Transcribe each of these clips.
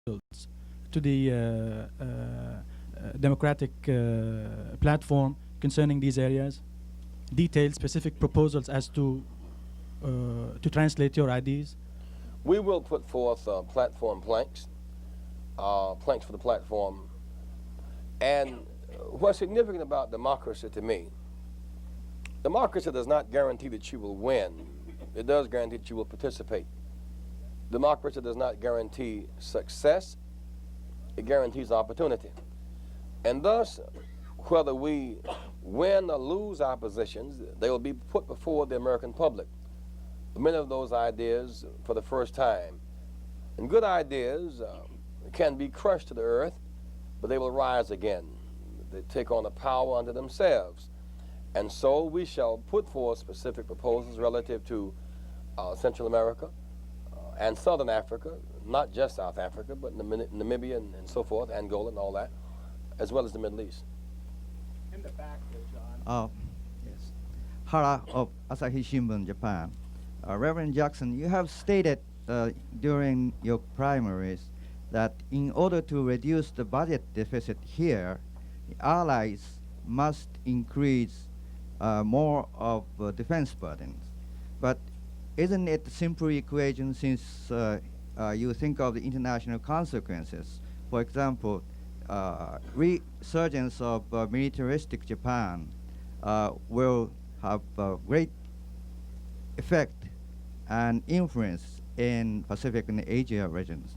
to the democratic platform concerning these areas? Detailed, specific proposals as to translate your ideas? We will put forth platform planks, planks for the platform. And what's significant about democracy to me, democracy does not guarantee that you will win. It does guarantee that you will participate. Democracy does not guarantee success. It guarantees opportunity. And thus, whether we win or lose our positions, they will be put before the American public. Many of those ideas for the first time. And good ideas can be crushed to the earth, but they will rise again. They take on the power unto themselves. And so we shall put forth specific proposals relative to Central America and Southern Africa, not just South Africa, but Namibia and so forth, Angola and all that, as well as the Middle East. In the back there, John. Yes. Hara of Asahi Shimbun, Japan. Reverend Jackson, you have stated during your primaries that in order to reduce the budget deficit here, the allies must increase more of defense burdens. But isn't it a simple equation since you think of the international consequences? For example, resurgence of militaristic Japan will have a great effect and influence in Pacific and Asia regions,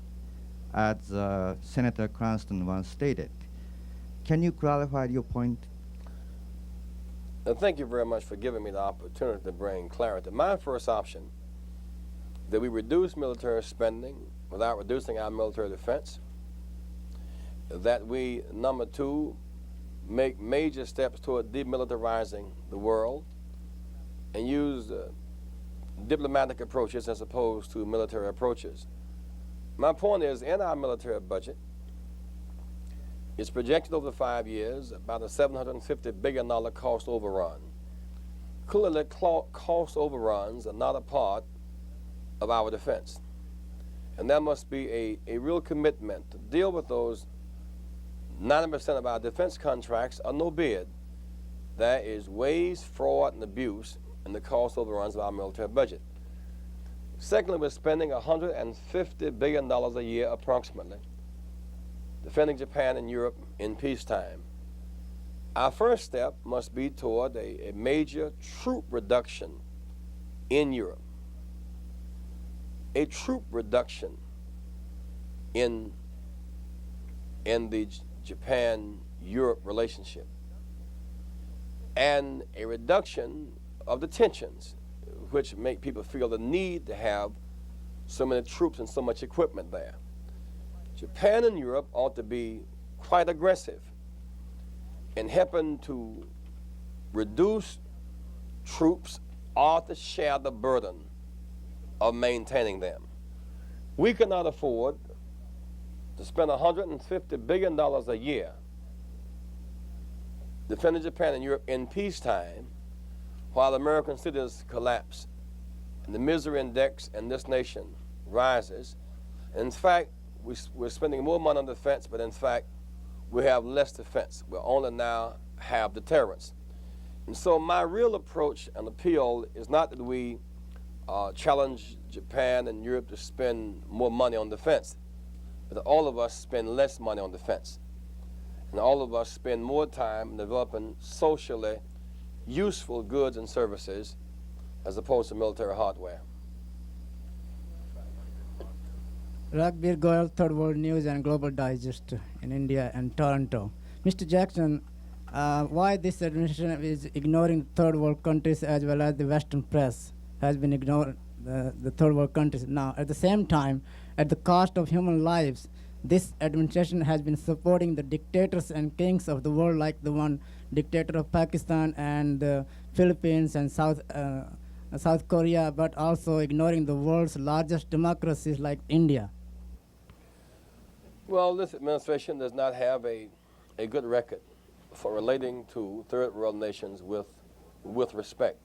as Senator Cranston once stated. Can you clarify your point? Thank you very much for giving me the opportunity to bring clarity. My first option, that we reduce military spending without reducing our military defense, that we, number two, make major steps toward demilitarizing the world and use diplomatic approaches as opposed to military approaches. My point is, in our military budget, it's projected over 5 years about a $750 billion cost overrun. Clearly, cost overruns are not a part of our defense. And there must be a real commitment to deal with those 90% of our defense contracts are no bid. There is waste, fraud, and abuse in the cost overruns of our military budget. Secondly, we're spending $150 billion a year approximately defending Japan and Europe in peacetime. Our first step must be toward a major troop reduction in Europe. A troop reduction in the Japan-Europe relationship, and a reduction of the tensions which make people feel the need to have so many troops and so much equipment there. Japan and Europe ought to be quite aggressive in helping to reduce troops or to share the burden of maintaining them. We cannot afford to spend $150 billion a year defending Japan and Europe in peacetime while American cities collapse and the misery index in this nation rises. In fact, we're spending more money on defense, but in fact, we have less defense. We only now have deterrence. And so my real approach and appeal is not that we challenge Japan and Europe to spend more money on defense, but that all of us spend less money on defense. And all of us spend more time developing socially useful goods and services as opposed to military hardware. Ragbir Goyal, Third World News and Global Digest in India and Toronto. Mr. Jackson, why this administration is ignoring third world countries as well as the Western press has been ignoring the third world countries. Now, at the same time, at the cost of human lives, this administration has been supporting the dictators and kings of the world, like the one dictator of Pakistan and the Philippines and South Korea, but also ignoring the world's largest democracies like India. Well, this administration does not have a good record for relating to third world nations with respect.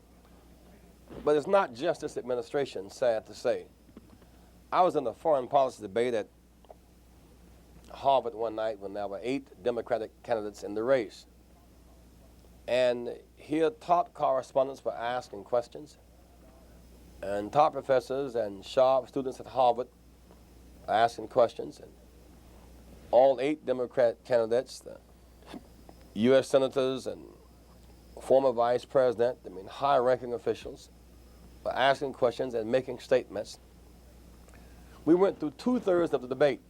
But it's not just this administration, sad to say. I was in a foreign policy debate at Harvard one night when there were 8 Democratic candidates in the race. And here top correspondents were asking questions, and top professors and sharp students at Harvard were asking questions, and all 8 Democrat candidates, the U.S. senators and former vice president, high-ranking officials, were asking questions and making statements. We went through 2/3 of the debate,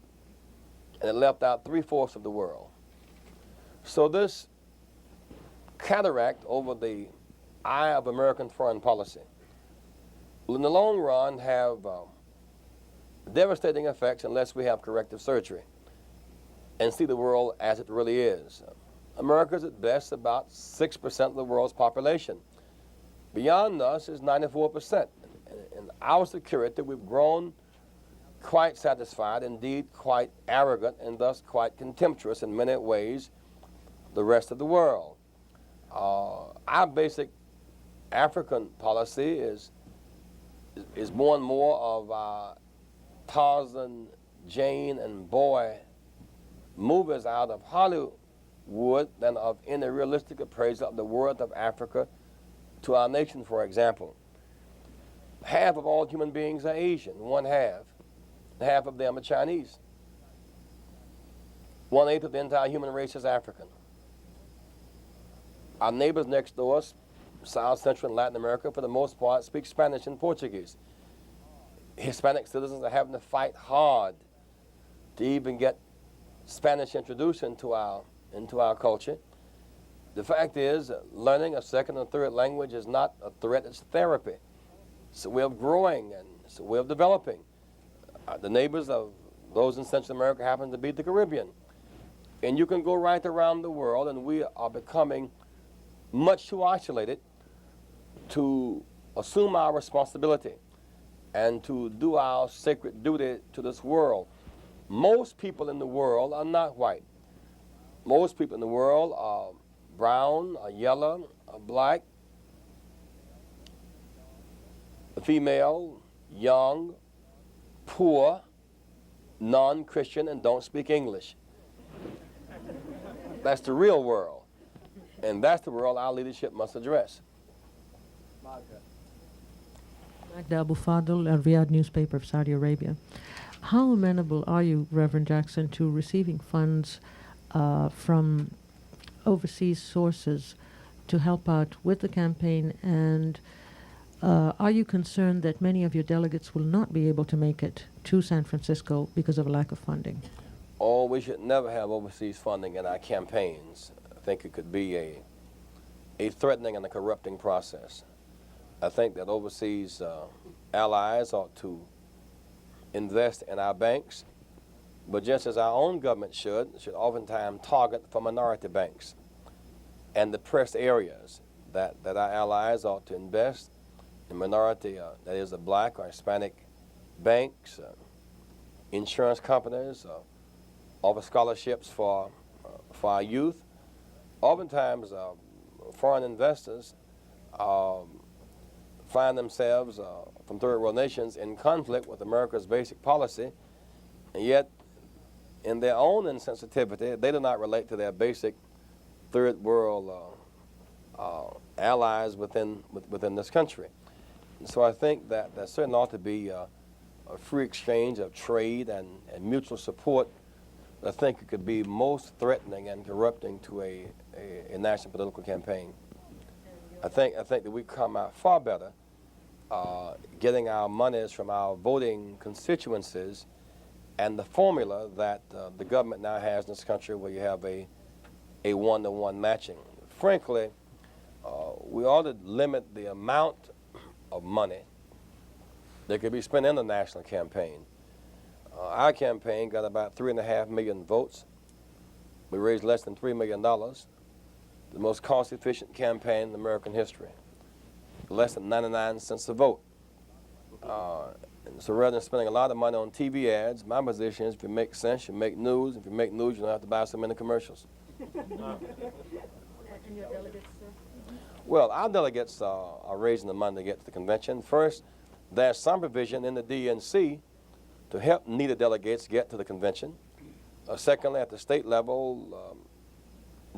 and it left out 3/4 of the world. So this cataract over the eye of American foreign policy will in the long run have devastating effects unless we have corrective surgery and see the world as it really is. America is at best about 6% of the world's population. Beyond us is 94%. In our security, we've grown quite satisfied, indeed quite arrogant, and thus quite contemptuous in many ways the rest of the world. Our basic African policy is more and more of Tarzan, Jane, and Boy movies out of Hollywood than of any realistic appraisal of the worth of Africa to our nation, for example. Half of all human beings are Asian, one half. Half of them are Chinese. 1/8 of the entire human race is African. Our neighbors next door, South, Central, and Latin America, for the most part, speak Spanish and Portuguese. Hispanic citizens are having to fight hard to even get Spanish introduced into our culture. The fact is, learning a second or third language is not a threat, it's therapy. It's a way of growing and it's a way of developing. The neighbors of those in Central America happen to be the Caribbean. And you can go right around the world, and we are becoming much too isolated to assume our responsibility and to do our sacred duty to this world. Most people in the world are not white. Most people in the world are brown, are yellow, are black, female, young, poor, non-Christian, and don't speak English. That's the real world. And that's the world our leadership must address. Magda Abu Fadl, Riyadh newspaper of Saudi Arabia. How amenable are you, Reverend Jackson, to receiving funds from overseas sources to help out with the campaign? And are you concerned that many of your delegates will not be able to make it to San Francisco because of a lack of funding? Oh, we should never have overseas funding in our campaigns. I think it could be a threatening and a corrupting process. I think that overseas allies ought to invest in our banks, but just as our own government should oftentimes target for minority banks and depressed areas, that our allies ought to invest in minority, that is, the black or Hispanic banks, insurance companies, offer scholarships for our youth. Oftentimes, foreign investors find themselves from third world nations in conflict with America's basic policy, and yet in their own insensitivity, they do not relate to their basic third world allies within this country. And so I think that there certainly ought to be a free exchange of trade and mutual support. I think it could be most threatening and corrupting to a national political campaign. I think that we come out far better getting our monies from our voting constituencies and the formula that the government now has in this country, where you have a one-to-one matching. Frankly, we ought to limit the amount of money that could be spent in the national campaign. Our campaign got about 3.5 million votes. We raised less than $3 million. The most cost-efficient campaign in American history. Less than 99 cents a vote. And so rather than spending a lot of money on TV ads, my position is if you make sense, you make news. If you make news, you don't have to buy so many commercials. And your delegates, sir? Well, our delegates are raising the money to get to the convention. First, there's some provision in the DNC to help needy delegates get to the convention. Secondly, at the state level,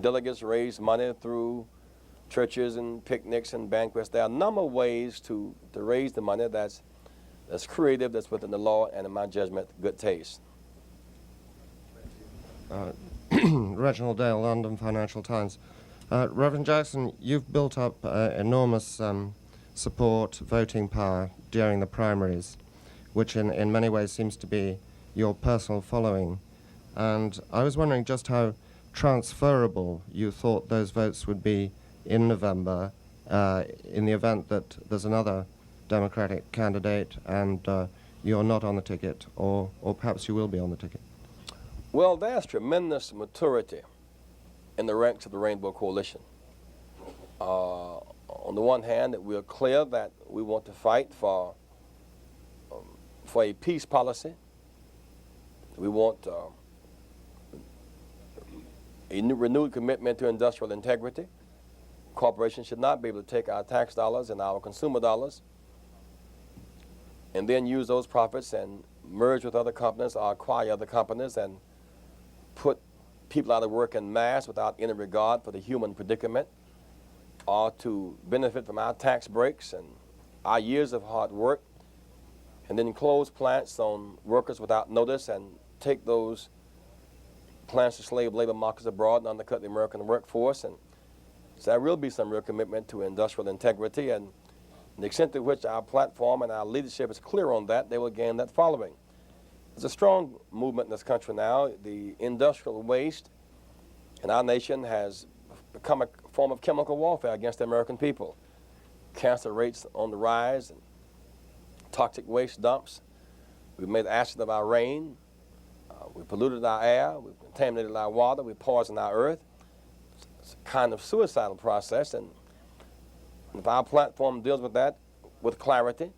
delegates raise money through churches and picnics and banquets. There are a number of ways to raise the money that's creative, that's within the law, and in my judgment, good taste. Reginald Dale, London Financial Times. Reverend Jackson, you've built up enormous support, voting power during the primaries, which in many ways seems to be your personal following. And I was wondering just how transferable you thought those votes would be in November in the event that there's another Democratic candidate and you're not on the ticket, or perhaps you will be on the ticket. Well, there's tremendous maturity in the ranks of the Rainbow Coalition. On the one hand, that we're clear that we want to fight for a peace policy. We want a renewed commitment to industrial integrity. Corporations should not be able to take our tax dollars and our consumer dollars and then use those profits and merge with other companies or acquire other companies and put people out of work en masse without any regard for the human predicament, or to benefit from our tax breaks and our years of hard work, and then close plants on workers without notice and take those plants to slave labor markets abroad and undercut the American workforce. And so there will be some real commitment to industrial integrity, and the extent to which our platform and our leadership is clear on that, they will gain that following. There's a strong movement in this country now. The industrial waste in our nation has become a form of chemical warfare against the American people. Cancer rates on the rise, and toxic waste dumps. We've made acid of our rain. We've polluted our air. We've contaminated our water. We've poisoned our earth. It's a kind of suicidal process, and if our platform deals with that with clarity,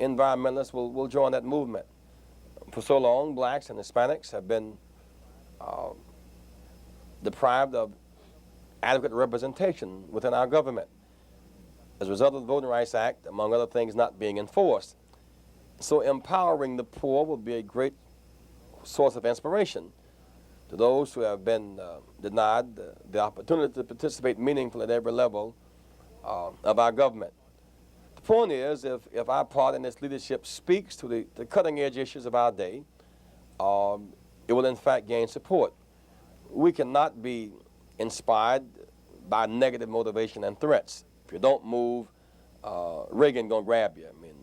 environmentalists will join that movement. For so long, blacks and Hispanics have been deprived of adequate representation within our government as a result of the Voting Rights Act, among other things, not being enforced. So empowering the poor will be a great source of inspiration to those who have been denied the opportunity to participate meaningfully at every level of our government. The point is, if our party and its leadership speaks to the cutting-edge issues of our day, it will in fact gain support. We cannot be inspired by negative motivation and threats. If you don't move, Reagan gonna grab you. I mean,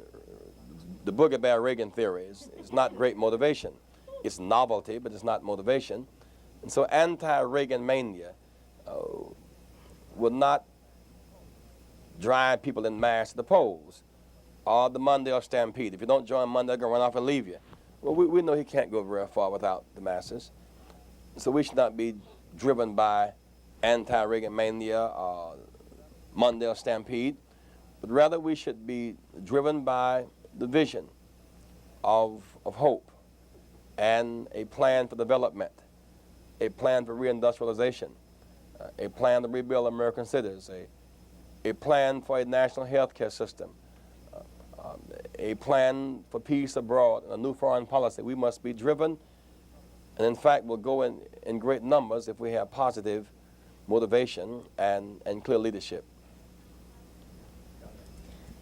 the Boogie Bear Reagan theory is not great motivation. It's novelty, but it's not motivation. And so anti-Reagan mania will not drive people in mass to the polls, or the Mondale Stampede. If you don't join Mondale, they're going to run off and leave you. Well, we know he can't go very far without the masses. So we should not be driven by anti-Reagan mania or Mondale Stampede, but rather we should be driven by the vision of hope and a plan for development, a plan for reindustrialization, a plan to rebuild American cities, a plan for a national health care system, a plan for peace abroad, a new foreign policy. We must be driven, and in fact will go in great numbers if we have positive motivation and clear leadership.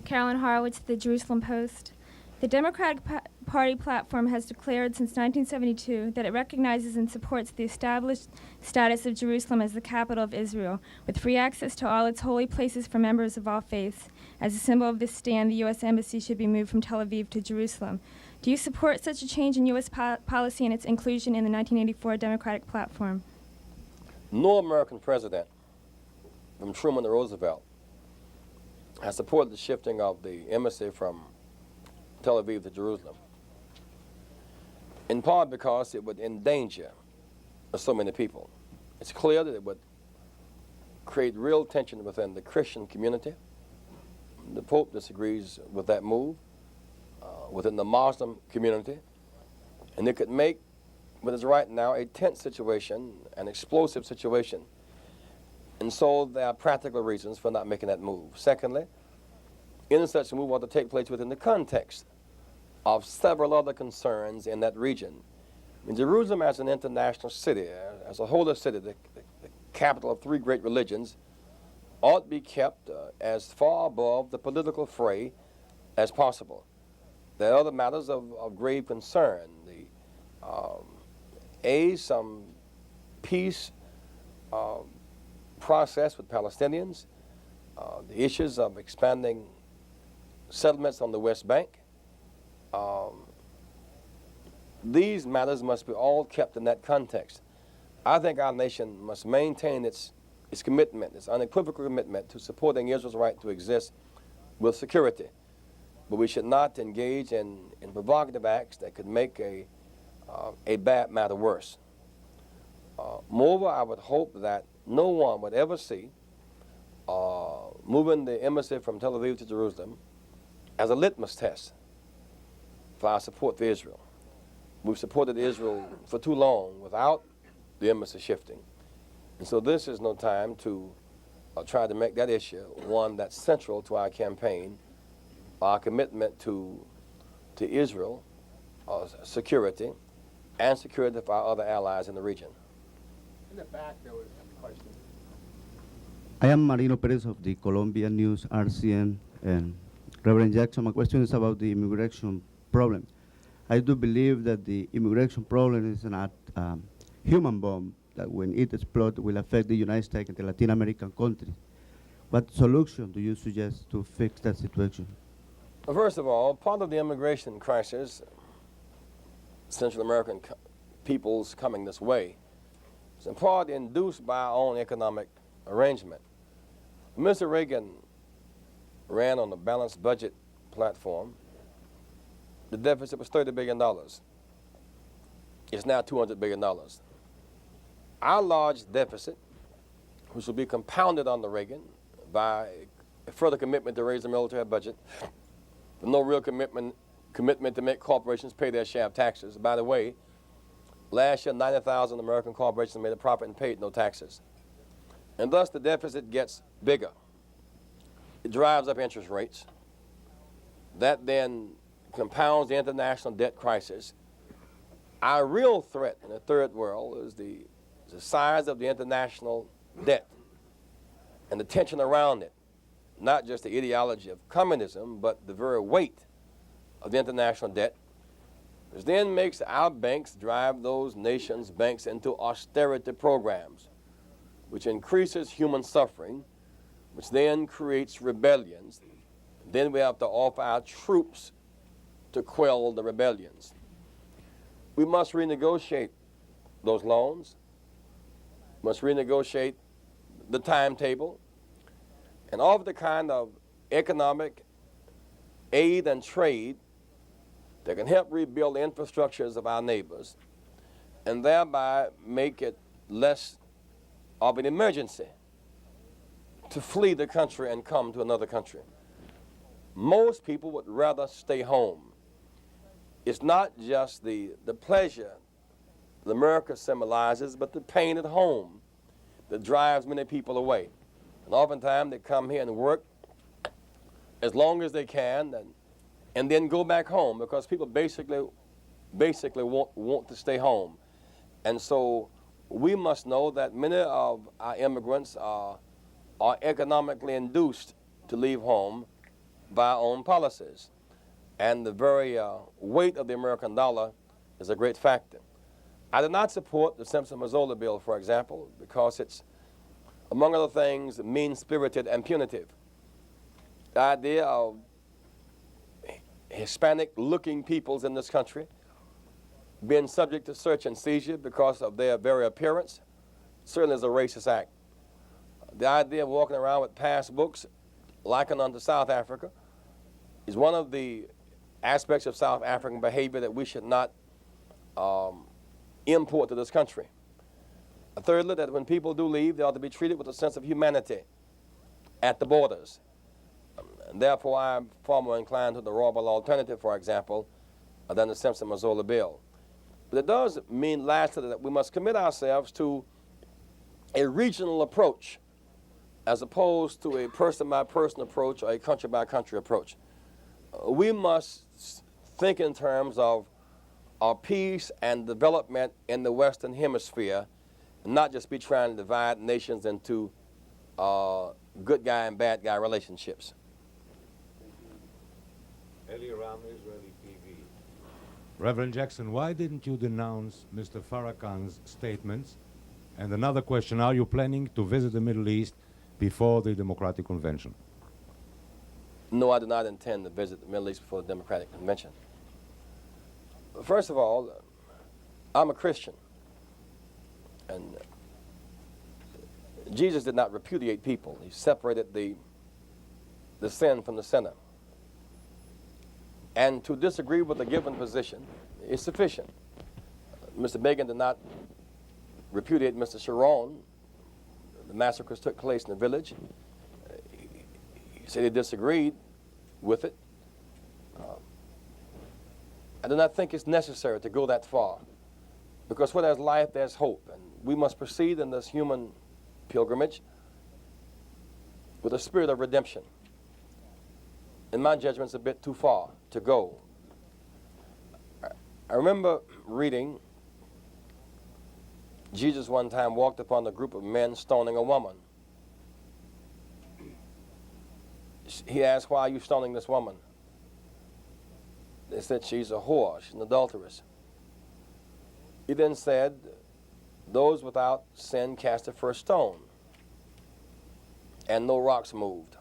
Carolyn Horowitz, The Jerusalem Post. The Democratic Party platform has declared since 1972 that it recognizes and supports the established status of Jerusalem as the capital of Israel, with free access to all its holy places for members of all faiths. As a symbol of this stand, the U.S. Embassy should be moved from Tel Aviv to Jerusalem. Do you support such a change in U.S. policy and its inclusion in the 1984 Democratic platform? No American president, from Truman to Roosevelt, has supported the shifting of the embassy from Tel Aviv to Jerusalem, in part because it would endanger so many people. It's clear that it would create real tension within the Christian community. The Pope disagrees with that move, within the Muslim community, and it could make what is right now a tense situation, an explosive situation. And so there are practical reasons for not making that move. Secondly, any such move ought to take place within the context of several other concerns in that region, In Jerusalem as an international city, as a holy city, the capital of three great religions, ought to be kept as far above the political fray as possible. There are other matters of grave concern. Some peace process with Palestinians, the issues of expanding settlements on the West Bank. These matters must be all kept in that context. I think our nation must maintain its commitment, its unequivocal commitment to supporting Israel's right to exist with security. But we should not engage in provocative acts that could make a bad matter worse. Moreover, I would hope that no one would ever see moving the embassy from Tel Aviv to Jerusalem as a litmus test for our support for Israel. We've supported Israel for too long without the embassy shifting. And so this is no time to try to make that issue one that's central to our campaign, our commitment to Israel, security, and security for our other allies in the region. In the back, there was a question. I am Marino Perez of the Colombian News, RCN, and Reverend Jackson, my question is about the immigration problem. I do believe that the immigration problem is not human bomb that when it explodes will affect the United States and the Latin American countries. What solution do you suggest to fix that situation? Well, first of all, part of the immigration crisis, Central American peoples coming this way, is in part induced by our own economic arrangement. When Mr. Reagan ran on a balanced budget platform, the deficit was $30 billion. It's now $200 billion. Our large deficit, which will be compounded under Reagan by a further commitment to raise the military budget, with no real commitment to make corporations pay their share of taxes. By the way, last year 90,000 American corporations made a profit and paid no taxes. And thus the deficit gets bigger. It drives up interest rates. That then compounds the international debt crisis. Our real threat in the third world is the size of the international debt and the tension around it, not just the ideology of communism, but the very weight of the international debt, which then makes our banks drive those nations' banks into austerity programs, which increases human suffering, which then creates rebellions. Then we have to offer our troops to quell the rebellions. We must renegotiate those loans, must renegotiate the timetable, and offer the kind of economic aid and trade that can help rebuild the infrastructures of our neighbors and thereby make it less of an emergency to flee the country and come to another country. Most people would rather stay home. It's not just the pleasure that America symbolizes, but the pain at home that drives many people away. And oftentimes they come here and work as long as they can and then go back home because people basically want to stay home. And so we must know that many of our immigrants are economically induced to leave home by our own policies. And the very weight of the American dollar is a great factor. I do not support the Simpson-Mazzola bill, for example, because it's, among other things, mean-spirited and punitive. The idea of Hispanic-looking peoples in this country being subject to search and seizure because of their very appearance certainly is a racist act. The idea of walking around with passbooks likened unto South Africa is one of the aspects of South African behavior that we should not import to this country. Thirdly, that when people do leave, they ought to be treated with a sense of humanity at the borders. And therefore, I'm far more inclined to the Royal alternative, for example, than the Simpson-Mazzola bill. But it does mean, lastly, that we must commit ourselves to a regional approach as opposed to a person-by-person approach or a country-by-country approach. We must think in terms of of peace and development in the Western Hemisphere, and not just be trying to divide nations into good guy and bad guy relationships. Eli Ram, Israeli TV. Reverend Jackson, why didn't you denounce Mr. Farrakhan's statements? And another question, are you planning to visit the Middle East before the Democratic Convention? No, I do not intend to visit the Middle East before the Democratic Convention. First of all, I'm a Christian. And Jesus did not repudiate people. He separated the sin from the sinner. And to disagree with a given position is sufficient. Mr. Begin did not repudiate Mr. Sharon. The massacres took place in the village. He said he disagreed with it. I do not think it's necessary to go that far, because where there's life, there's hope, and we must proceed in this human pilgrimage with a spirit of redemption. In my judgment, it's a bit too far to go. I remember reading Jesus one time walked upon a group of men stoning a woman. He asked, "Why are you stoning this woman?" They said, "She's a whore, she's an adulteress." He then said, "Those without sin cast the first stone." And no rocks moved.